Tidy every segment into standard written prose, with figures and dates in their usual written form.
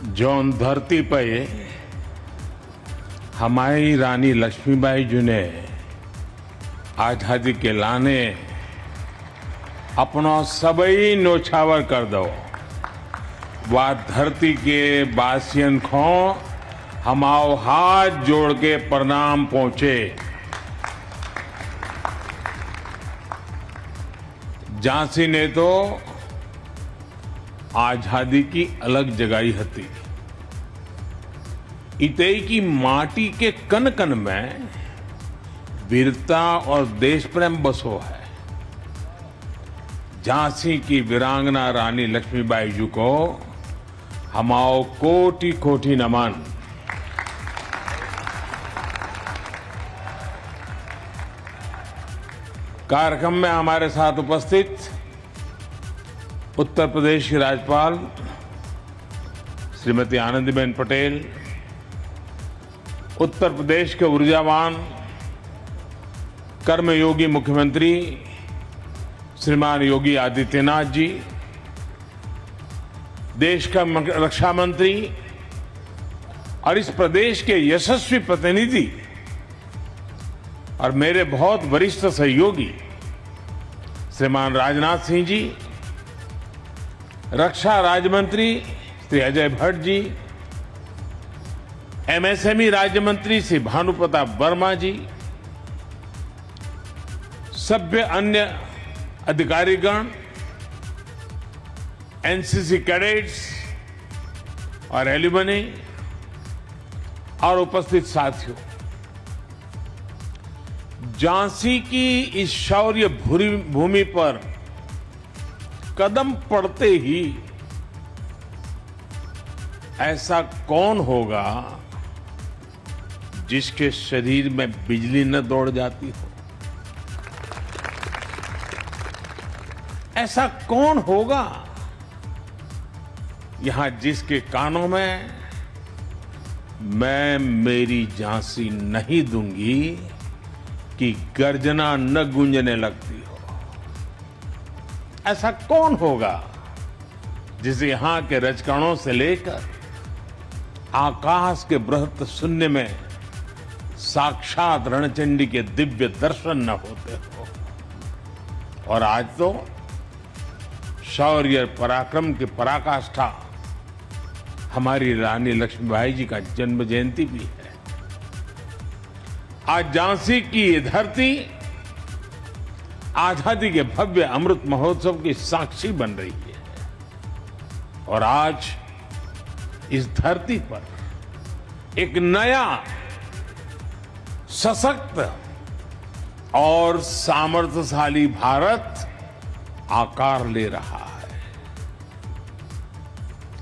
जौन धरती पे हमारी रानी लक्ष्मीबाई जी ने आजादी के लाने अपना सबई न्योछावर कर दो। वह धरती के बासियन को हमाओ हाथ जोड़ के प्रणाम पहुंचे। झांसी ने तो आजादी की अलग जगाई हती। इतई की माटी के कन कन में वीरता और देश प्रेम बसो है। झांसी की वीरांगना रानी लक्ष्मीबाई जी को हमाओ कोटि कोटि नमन। कार्यक्रम में हमारे साथ उपस्थित उत्तर प्रदेश की राज्यपाल श्रीमती आनंदीबेन पटेल, उत्तर प्रदेश के ऊर्जावान कर्मयोगी मुख्यमंत्री श्रीमान योगी आदित्यनाथ जी, देश का रक्षा मंत्री और इस प्रदेश के यशस्वी प्रतिनिधि और मेरे बहुत वरिष्ठ सहयोगी श्रीमान राजनाथ सिंह जी, रक्षा राज्य मंत्री श्री अजय भट्ट जी, एमएसएमई राज्य मंत्री श्री भानुप्रताप वर्मा जी, सभ्य अन्य अधिकारीगण, एनसीसी कैडेट्स और एल्यूमनी और उपस्थित साथियों, झांसी की इस शौर्य भूमि पर कदम पड़ते ही ऐसा कौन होगा जिसके शरीर में बिजली न दौड़ जाती हो? ऐसा कौन होगा यहां जिसके कानों में मैं मेरी झांसी नहीं दूंगी कि गर्जना न गूंजने लगती हो? ऐसा कौन होगा जिसे यहां के रजकणों से लेकर आकाश के बृहत शून्य में साक्षात रणचंडी के दिव्य दर्शन न होते हो? और आज तो शौर्य पराक्रम की पराकाष्ठा हमारी रानी लक्ष्मीबाई जी का जन्म जयंती भी है। आज झांसी की ये धरती आजादी के भव्य अमृत महोत्सव की साक्षी बन रही है और आज इस धरती पर एक नया सशक्त और सामर्थ्यशाली भारत आकार ले रहा है।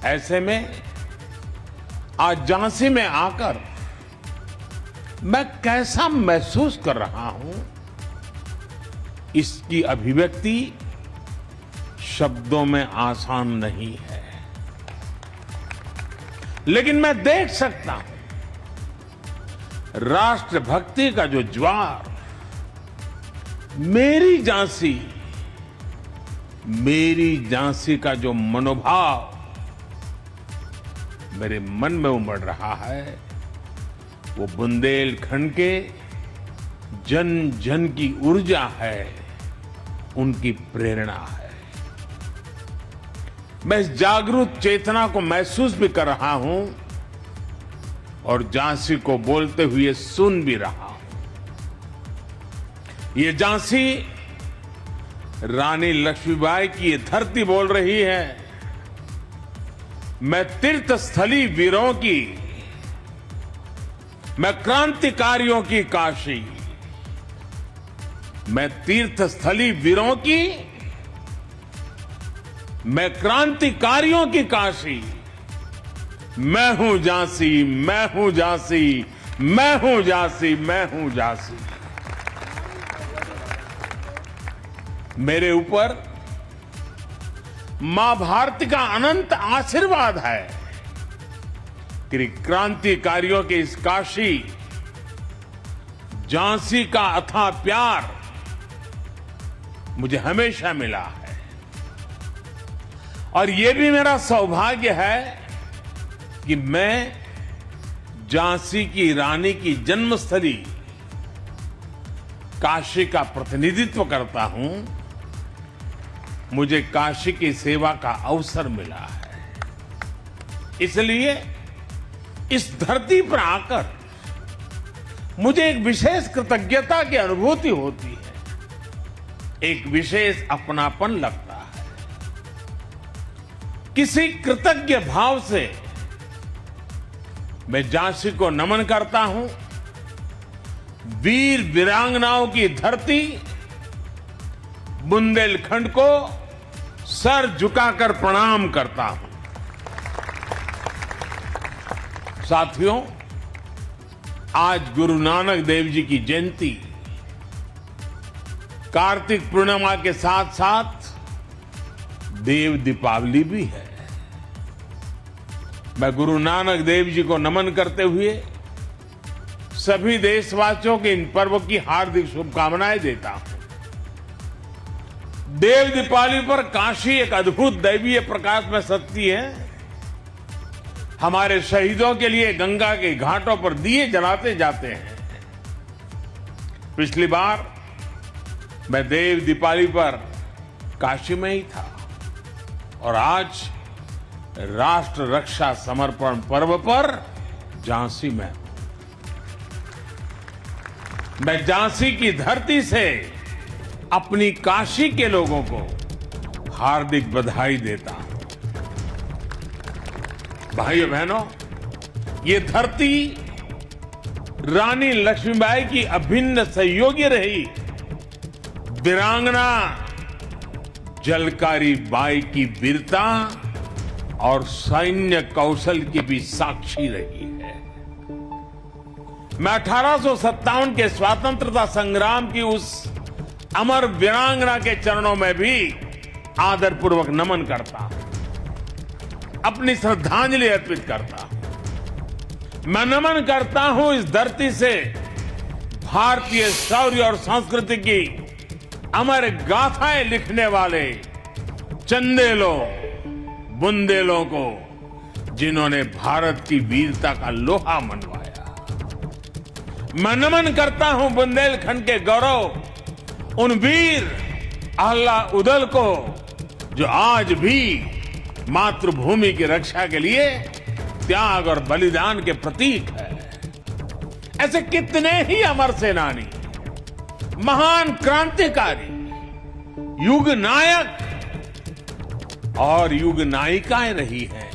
ऐसे में आज झांसी में आकर मैं कैसा महसूस कर रहा हूं, इसकी अभिव्यक्ति शब्दों में आसान नहीं है, लेकिन मैं देख सकता हूं राष्ट्रभक्ति का जो ज्वार मेरी झांसी का जो मनोभाव मेरे मन में उमड़ रहा है, वो बुंदेलखंड के जन जन की ऊर्जा है, उनकी प्रेरणा है। मैं इस जागरूक चेतना को महसूस भी कर रहा हूं और झांसी को बोलते हुए सुन भी रहा हूं। ये झांसी रानी लक्ष्मीबाई की ये धरती बोल रही है, मैं तीर्थस्थली वीरों की, मैं क्रांतिकारियों की काशी, मैं तीर्थस्थली वीरों की, मैं क्रांतिकारियों की काशी, मैं हूं झांसी, मैं हूं झांसी, मैं हूं झांसी, मैं हूं झांसी। मेरे ऊपर मां भारती का अनंत आशीर्वाद है कि क्रांतिकारियों के इस काशी झांसी का अथाह प्यार मुझे हमेशा मिला है। और यह भी मेरा सौभाग्य है कि मैं झांसी की रानी की जन्मस्थली काशी का प्रतिनिधित्व करता हूं, मुझे काशी की सेवा का अवसर मिला है। इसलिए इस धरती पर आकर मुझे एक विशेष कृतज्ञता की अनुभूति होती है, एक विशेष अपनापन लगता है। किसी कृतज्ञ भाव से मैं झांसी को नमन करता हूं, वीर वीरांगनाओं की धरती बुंदेलखंड को सर झुकाकर प्रणाम करता हूं। साथियों, आज गुरु नानक देव जी की जयंती, कार्तिक पूर्णिमा के साथ साथ देव दीपावली भी है। मैं गुरु नानक देव जी को नमन करते हुए सभी देशवासियों के इन पर्व की हार्दिक शुभकामनाएं देता हूं। देव दीपावली पर काशी एक अद्भुत दैवीय प्रकाश में सजती है। हमारे शहीदों के लिए गंगा के घाटों पर दिए जलाते जाते हैं। पिछली बार मैं देव दीपावली पर काशी में ही था और आज राष्ट्र रक्षा समर्पण पर्व पर झांसी में हूं। मैं झांसी की धरती से अपनी काशी के लोगों को हार्दिक बधाई देता हूं। भाइयों बहनों, ये धरती रानी लक्ष्मीबाई की अभिन्न सहयोगी रही वीरांगना झलकारी बाई की वीरता और सैन्य कौशल की भी साक्षी रही है। मैं 1857 के स्वतंत्रता संग्राम की उस अमर वीरांगना के चरणों में भी आदरपूर्वक नमन करता हूं, अपनी श्रद्धांजलि अर्पित करता हूं। मैं नमन करता हूं इस धरती से भारतीय शौर्य और संस्कृति की अमर गाथाएं लिखने वाले चंदेलों, बुंदेलों को, जिन्होंने भारत की वीरता का लोहा मनवाया। मैं नमन करता हूं बुंदेलखंड के गौरव उन वीर अल्ला उदल को, जो आज भी मातृभूमि की रक्षा के लिए त्याग और बलिदान के प्रतीक है। ऐसे कितने ही अमर सेनानी, महान क्रांतिकारी, युग नायक और युग नायिकाएं रही हैं,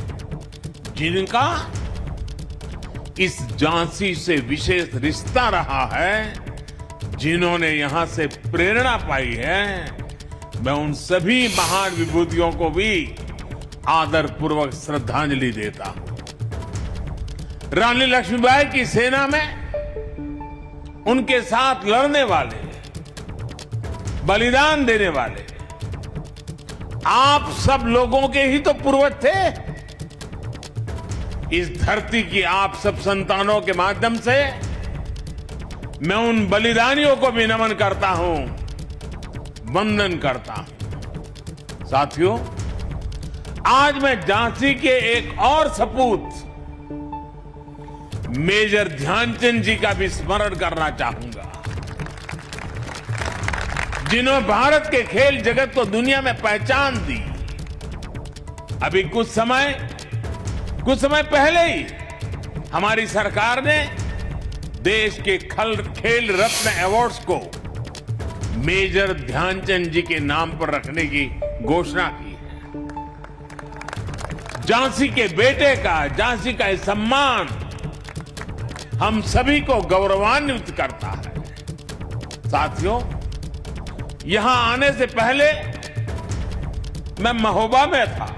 जिनका इस झांसी से विशेष रिश्ता रहा है, जिन्होंने यहां से प्रेरणा पाई है। मैं उन सभी महान विभूतियों को भी आदरपूर्वक श्रद्धांजलि देता हूं। रानी लक्ष्मीबाई की सेना में उनके साथ लड़ने वाले, बलिदान देने वाले आप सब लोगों के ही तो पूर्वज थे। इस धरती की आप सब संतानों के माध्यम से मैं उन बलिदानियों को भी नमन करता हूं, वंदन करता हूं। साथियों, आज मैं झांसी के एक और सपूत मेजर ध्यानचंद जी का भी स्मरण करना चाहूंगा, जिन्होंने भारत के खेल जगत को दुनिया में पहचान दी। अभी कुछ समय पहले ही हमारी सरकार ने देश के खेल रत्न अवार्ड्स को मेजर ध्यानचंद जी के नाम पर रखने की घोषणा की है। झांसी के बेटे का, झांसी का यह सम्मान हम सभी को गौरवान्वित करता है। साथियों, यहां आने से पहले मैं महोबा में था,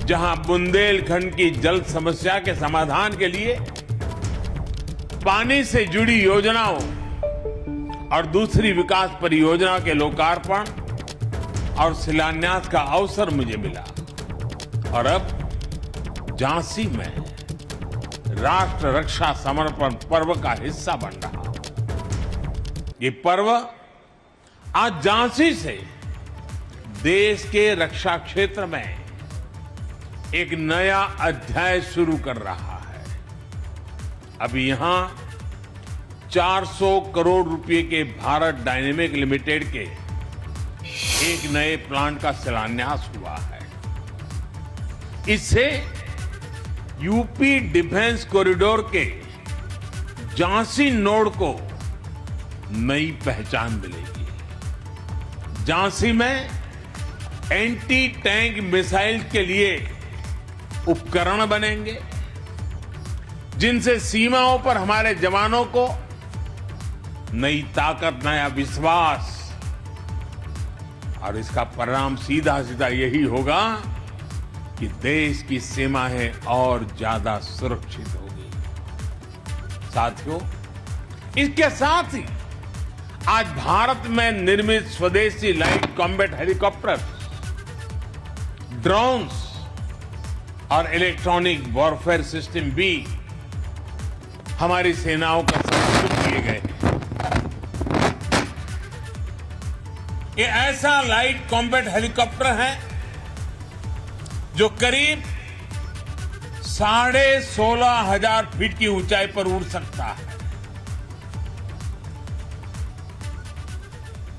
जहां बुंदेलखंड की जल समस्या के समाधान के लिए पानी से जुड़ी योजनाओं और दूसरी विकास परियोजना के लोकार्पण और शिलान्यास का अवसर मुझे मिला। और अब झांसी में राष्ट्र रक्षा समर्पण पर्व का हिस्सा बन रहा। ये पर्व आज झांसी से देश के रक्षा क्षेत्र में एक नया अध्याय शुरू कर रहा है। अभी यहां 400 करोड़ रुपए के भारत डायनेमिक लिमिटेड के एक नए प्लांट का शिलान्यास हुआ है। इससे यूपी डिफेंस कॉरिडोर के झांसी नोड को नई पहचान मिलेगी। झांसी में एंटी टैंक मिसाइल के लिए उपकरण बनेंगे, जिनसे सीमाओं पर हमारे जवानों को नई ताकत, नया विश्वास, और इसका परिणाम सीधा सीधा यही होगा कि देश की सीमाएं और ज्यादा सुरक्षित होगी। साथियों, इसके साथ ही आज भारत में निर्मित स्वदेशी लाइट कॉम्बैट हेलीकॉप्टर, ड्रोन्स और इलेक्ट्रॉनिक वॉरफेयर सिस्टम भी हमारी सेनाओं का समर्पित किए गए हैं। ये ऐसा लाइट कॉम्बैट हेलीकॉप्टर है जो करीब 16,500 फीट की ऊंचाई पर उड़ सकता है।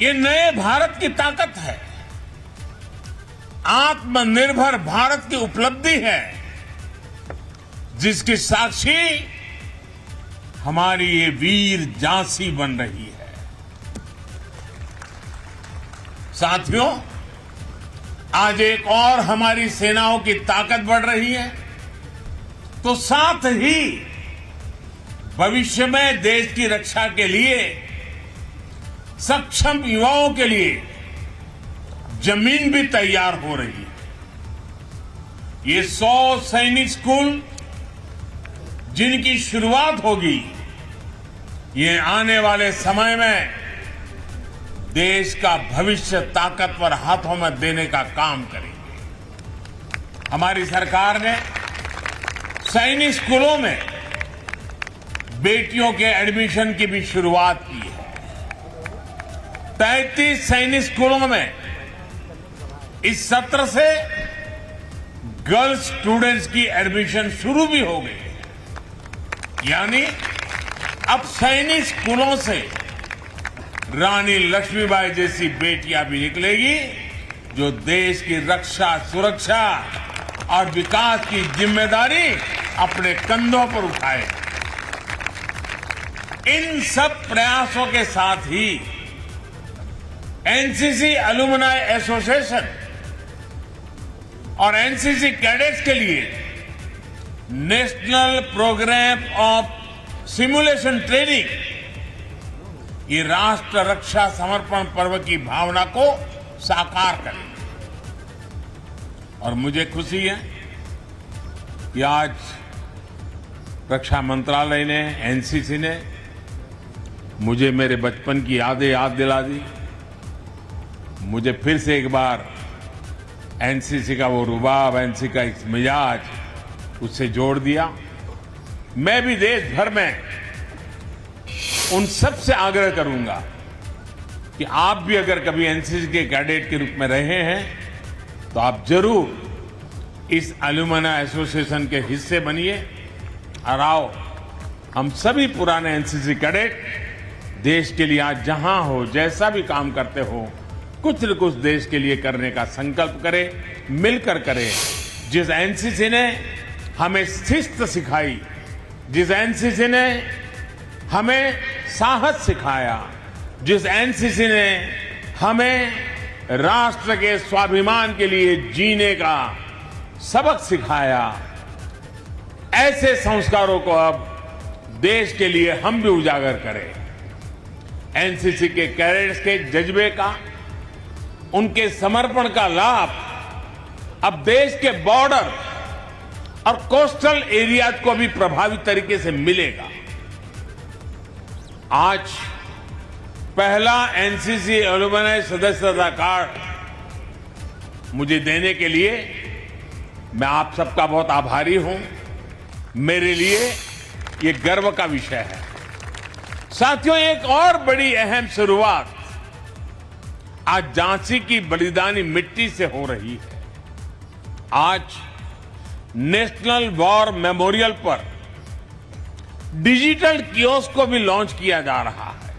ये नए भारत की ताकत है, आत्मनिर्भर भारत की उपलब्धि है, जिसकी साक्षी हमारी ये वीर झांसी बन रही है। साथियों, आज एक और हमारी सेनाओं की ताकत बढ़ रही है, तो साथ ही भविष्य में देश की रक्षा के लिए सक्षम युवाओं के लिए जमीन भी तैयार हो रही है। ये 100 सैनिक स्कूल जिनकी शुरुआत होगी, ये आने वाले समय में देश का भविष्य ताकतवर हाथों में देने का काम करेंगे। हमारी सरकार ने सैनिक स्कूलों में बेटियों के एडमिशन की भी शुरुआत की है। 33 सैनिक स्कूलों में इस सत्र से गर्ल्स स्टूडेंट्स की एडमिशन शुरू भी हो गई है। यानी अब सैनिक स्कूलों से रानी लक्ष्मीबाई जैसी बेटियां भी निकलेगी, जो देश की रक्षा, सुरक्षा और विकास की जिम्मेदारी अपने कंधों पर उठाए। इन सब प्रयासों के साथ ही एनसीसी एलुमनाई एसोसिएशन और एनसीसी कैडेट्स के लिए national programme of simulation training ये राष्ट्र रक्षा समर्पण पर्व की भावना को साकार करें। और मुझे खुशी है कि आज रक्षा मंत्रालय ने, एनसीसी ने मुझे मेरे बचपन की यादें याद दिला दी। मुझे फिर से एक बार एनसीसी का वो रुबाब, एनसीसी का एक मिजाज उससे जोड़ दिया। मैं भी देश भर में उन सब से आग्रह करूंगा कि आप भी अगर कभी एनसीसी के कैडेट के रूप में रहे हैं तो आप जरूर इस एलुमनाई एसोसिएशन के हिस्से बनिए। और आओ, हम सभी पुराने एनसीसी कैडेट देश के लिए आज जहां हो, जैसा भी काम करते हो, कुछ न कुछ देश के लिए करने का संकल्प करें, मिलकर करें। जिस एनसीसी ने हमें शिस्त सिखाई, जिस एनसीसी ने हमें साहस सिखाया, जिस एनसीसी ने हमें राष्ट्र के स्वाभिमान के लिए जीने का सबक सिखाया, ऐसे संस्कारों को अब देश के लिए हम भी उजागर करें। एनसीसी के कैडेट्स के जज्बे का, उनके समर्पण का लाभ अब देश के बॉर्डर और कोस्टल एरियाज को भी प्रभावी तरीके से मिलेगा। आज पहला एनसीसी एलुमनाई सदस्यता कार्ड मुझे देने के लिए मैं आप सबका बहुत आभारी हूं। मेरे लिए ये गर्व का विषय है। साथियों, एक और बड़ी अहम शुरुआत आज झांसी की बलिदानी मिट्टी से हो रही है। आज नेशनल वॉर मेमोरियल पर डिजिटल कियोस्क को भी लॉन्च किया जा रहा है।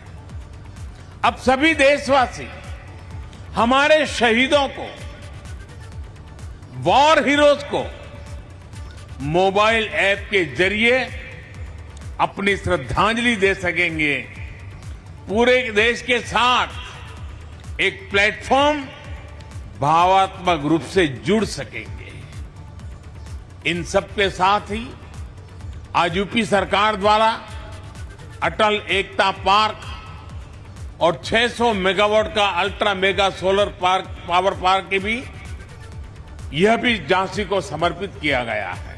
अब सभी देशवासी हमारे शहीदों को, वॉर हीरोज को मोबाइल ऐप के जरिए अपनी श्रद्धांजलि दे सकेंगे। पूरे देश के साथ एक प्लेटफॉर्म भावात्मक रूप से जुड़ सकेंगे। इन सब के साथ ही आज यूपी सरकार द्वारा अटल एकता पार्क और 600 मेगावाट का ultra mega solar power park की भी यह भी झांसी को समर्पित किया गया है।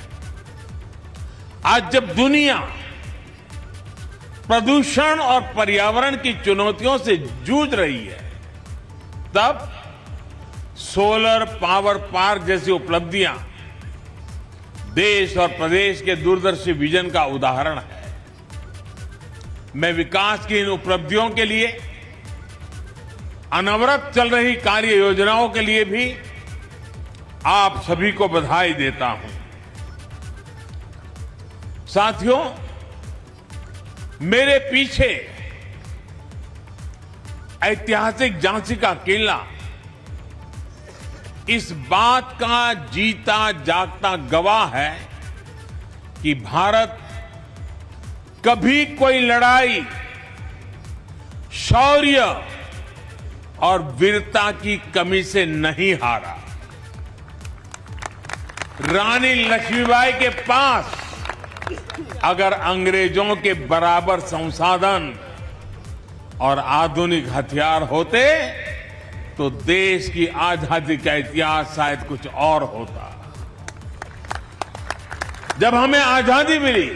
आज जब दुनिया प्रदूषण और पर्यावरण की चुनौतियों से जूझ रही है, तब सोलर पावर पार्क जैसी उपलब्धियां देश और प्रदेश के दूरदर्शी विजन का उदाहरण है। मैं विकास की इन उपलब्धियों के लिए, अनवरत चल रही कार्य योजनाओं के लिए भी आप सभी को बधाई देता हूं। साथियों, मेरे पीछे ऐतिहासिक झांसी का किला इस बात का जीता जागता गवाह है कि भारत कभी कोई लड़ाई शौर्य और वीरता की कमी से नहीं हारा। रानी लक्ष्मीबाई के पास अगर अंग्रेजों के बराबर संसाधन और आधुनिक हथियार होते तो देश की आजादी का इतिहास शायद कुछ और होता। जब हमें आजादी मिली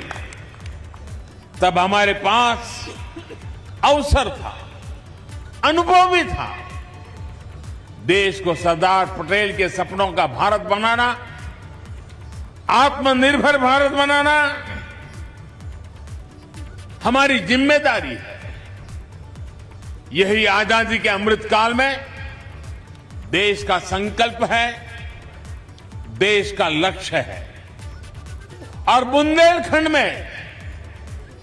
तब हमारे पास अवसर था, अनुभव भी था। देश को सरदार पटेल के सपनों का भारत बनाना, आत्मनिर्भर भारत बनाना हमारी जिम्मेदारी है। यही आजादी के अमृतकाल में देश का संकल्प है, देश का लक्ष्य है। और बुंदेलखंड में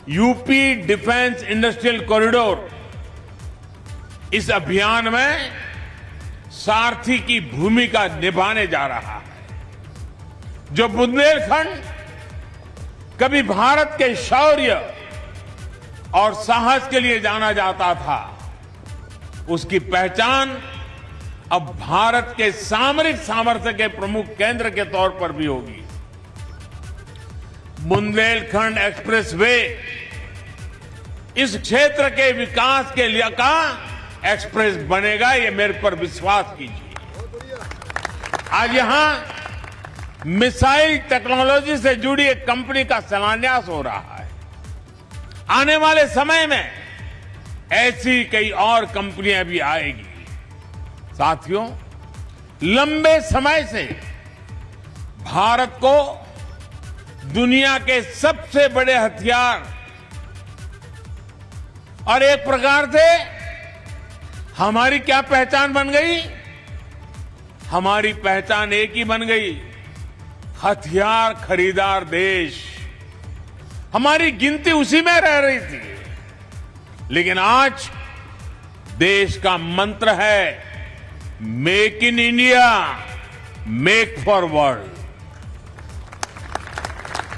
यूपी डिफेंस इंडस्ट्रियल कॉरिडोर इस अभियान में सारथी की भूमिका निभाने जा रहा है। जो बुंदेलखंड कभी भारत के शौर्य और साहस के लिए जाना जाता था, उसकी पहचान अब भारत के सामरिक सामर्थ्य के प्रमुख केंद्र के तौर पर भी होगी। बुंदेलखंड एक्सप्रेसवे इस क्षेत्र के विकास के लिए का एक्सप्रेस बनेगा, ये मेरे पर विश्वास कीजिए। आज यहां मिसाइल टेक्नोलॉजी से जुड़ी एक कंपनी का शिलान्यास हो रहा है। आने वाले समय में ऐसी कई और कंपनियां भी आएगी। साथियों, लंबे समय से भारत को दुनिया के सबसे बड़े हथियार और एक प्रकार से हमारी क्या पहचान बन गई? हमारी पहचान एक ही बन गई, हथियार खरीदार देश। हमारी गिनती उसी में रह रही थी। लेकिन आज देश का मंत्र है make in India, make for world.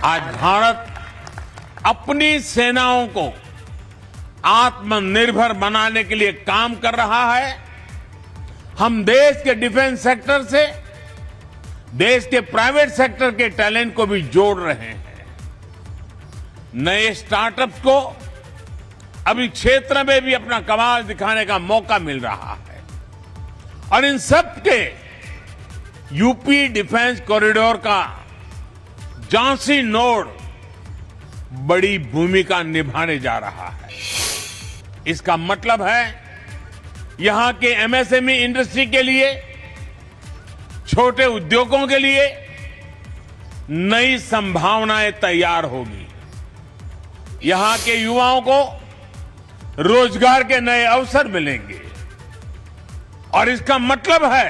आज भारत अपनी सेनाओं को आत्मनिर्भर बनाने के लिए काम कर रहा है। हम देश के डिफेंस सेक्टर से देश के प्राइवेट सेक्टर के टैलेंट को भी जोड़ रहे हैं। नए स्टार्टअप्स को अभी क्षेत्र में भी अपना कमाल दिखाने का मौका मिल रहा है। और इन सब के यूपी डिफेंस कॉरिडोर का झांसी नोड बड़ी भूमिका निभाने जा रहा है। इसका मतलब है यहां के एमएसएमई इंडस्ट्री के लिए, छोटे उद्योगों के लिए नई संभावनाएं तैयार होगी। यहां के युवाओं को रोजगार के नए अवसर मिलेंगे। और इसका मतलब है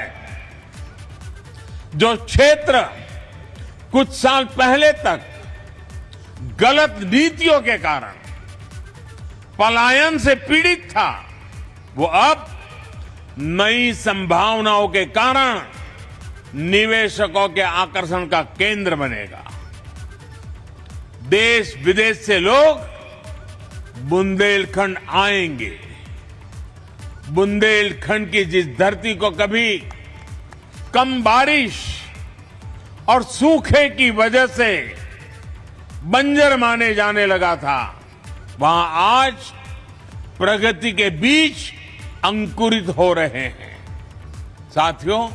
जो क्षेत्र कुछ साल पहले तक गलत नीतियों के कारण पलायन से पीड़ित था, वो अब नई संभावनाओं के कारण निवेशकों के आकर्षण का केंद्र बनेगा। देश विदेश से लोग बुंदेलखंड आएंगे। बुंदेलखंड की जिस धरती को कभी कम बारिश और सूखे की वजह से बंजर माने जाने लगा था, वहां आज प्रगति के बीज अंकुरित हो रहे हैं। साथियों,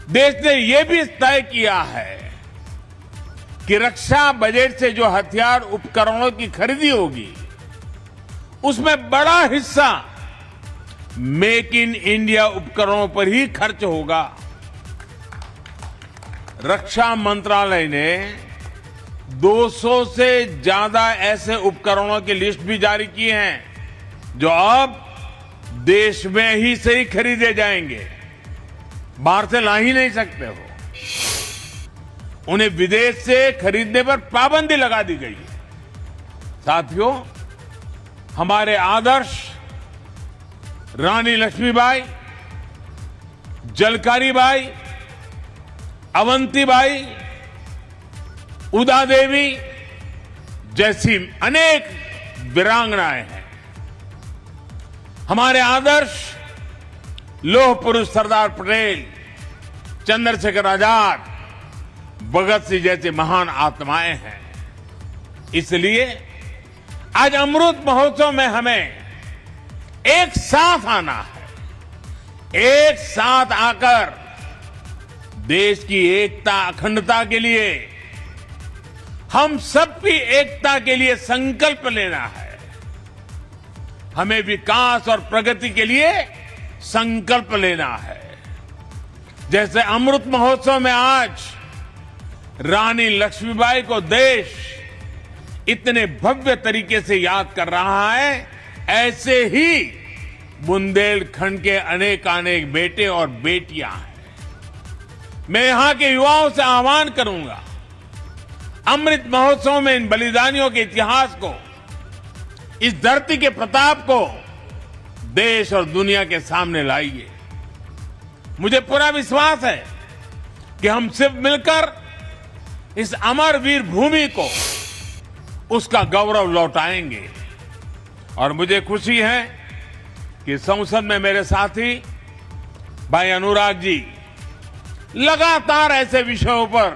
देश ने यह भी तय किया है कि रक्षा बजट से जो हथियार उपकरणों की खरीदी होगी, उसमें बड़ा हिस्सा मेक इन इंडिया उपकरणों पर ही खर्च होगा। रक्षा मंत्रालय ने 200 से ज्यादा ऐसे उपकरणों की लिस्ट भी जारी की हैं जो अब देश में ही से ही खरीदे जाएंगे, बाहर से ला ही नहीं सकते हो। उन्हें विदेश से खरीदने पर पाबंदी लगा दी गई है। साथियों, हमारे आदर्श रानी लक्ष्मीबाई, जलकारी बाई, अवंतीबाई, उदा देवी जैसी अनेक वीरांगनाएं हैं। हमारे आदर्श लौह पुरुष सरदार पटेल, चंद्रशेखर आजाद, भगत सिंह जैसे महान आत्माएं हैं। इसलिए आज अमृत महोत्सव में हमें एक साथ आना है। एक साथ आकर देश की एकता, अखंडता के लिए, हम सबकी एकता के लिए संकल्प लेना है। हमें विकास और प्रगति के लिए संकल्प लेना है। जैसे अमृत महोत्सव में आज रानी लक्ष्मीबाई को देश इतने भव्य तरीके से याद कर रहा है, ऐसे ही बुंदेलखंड के अनेकानेक बेटे और बेटियां हैं। मैं यहां के युवाओं से आह्वान करूंगा, अमृत महोत्सव में इन बलिदानियों के इतिहास को, इस धरती के प्रताप को देश और दुनिया के सामने लाइए। मुझे पूरा विश्वास है कि हम सिर्फ मिलकर इस अमर वीर भूमि को, उसका गौरव लौटाएंगे। और मुझे खुशी है कि संसद में मेरे साथी भाई अनुराग जी लगातार ऐसे विषयों पर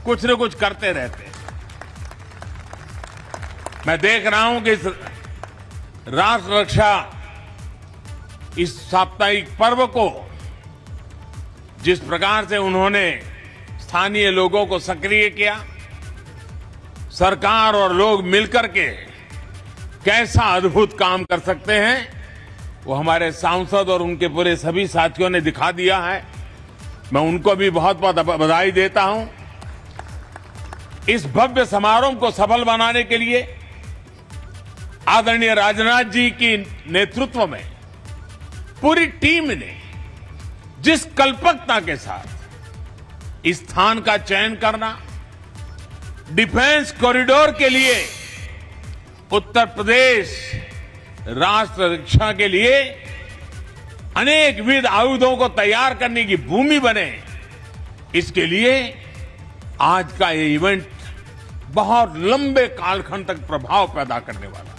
कुछ न कुछ करते रहते हैं। मैं देख रहा हूं कि इस राष्ट्र रक्षा, इस साप्ताहिक पर्व को जिस प्रकार से उन्होंने स्थानीय लोगों को सक्रिय किया, सरकार और लोग मिलकर के कैसा अद्भुत काम कर सकते हैं, वो हमारे सांसद और उनके पूरे सभी साथियों ने दिखा दिया है। मैं उनको भी बहुत बहुत बधाई देता हूं। इस भव्य समारोह को सफल बनाने के लिए आदरणीय राजनाथ जी की नेतृत्व में पूरी टीम ने जिस कल्पकता के साथ इस स्थान का चयन करना, डिफेंस कॉरिडोर के लिए उत्तर प्रदेश राष्ट्र रक्षा के लिए अनेक विध आयुधों को तैयार करने की भूमि बने, इसके लिए आज का ये इवेंट बहुत लंबे कालखंड तक प्रभाव पैदा करने वाला है।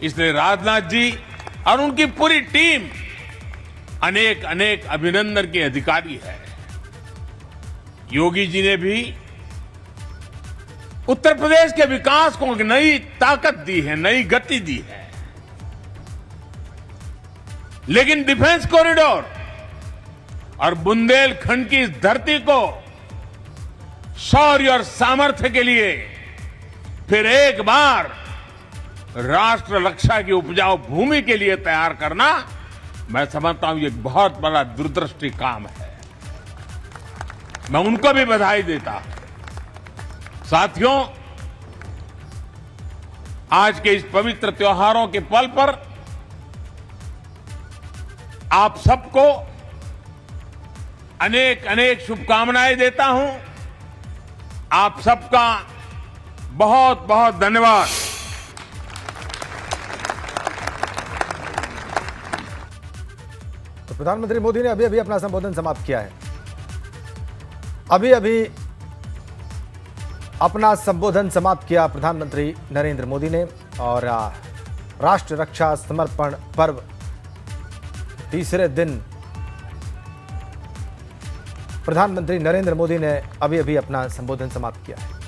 इसलिए राजनाथ जी और उनकी पूरी टीम अनेक अनेक अभिनंदन के अधिकारी है। योगी जी ने भी उत्तर प्रदेश के विकास को एक नई ताकत दी है, नई गति दी है। लेकिन डिफेंस कॉरिडोर और बुंदेलखंड की इस धरती को शौर्य और सामर्थ्य के लिए फिर एक बार राष्ट्र रक्षा की उपजाऊ भूमि के लिए तैयार करना, मैं समझता हूं ये बहुत बड़ा दूरदृष्टि काम है। मैं उनको भी बधाई देता हूं। साथियों, आज के इस पवित्र त्योहारों के पल पर आप सबको अनेक अनेक शुभकामनाएं देता हूं। आप सबका बहुत बहुत धन्यवाद। तो प्रधानमंत्री मोदी ने अभी अभी अपना संबोधन समाप्त किया है। अभी अभी अपना संबोधन समाप्त किया प्रधानमंत्री नरेंद्र मोदी ने। और राष्ट्र रक्षा समर्पण पर्व तीसरे दिन प्रधानमंत्री नरेंद्र मोदी ने अभी अभी अपना संबोधन समाप्त किया है।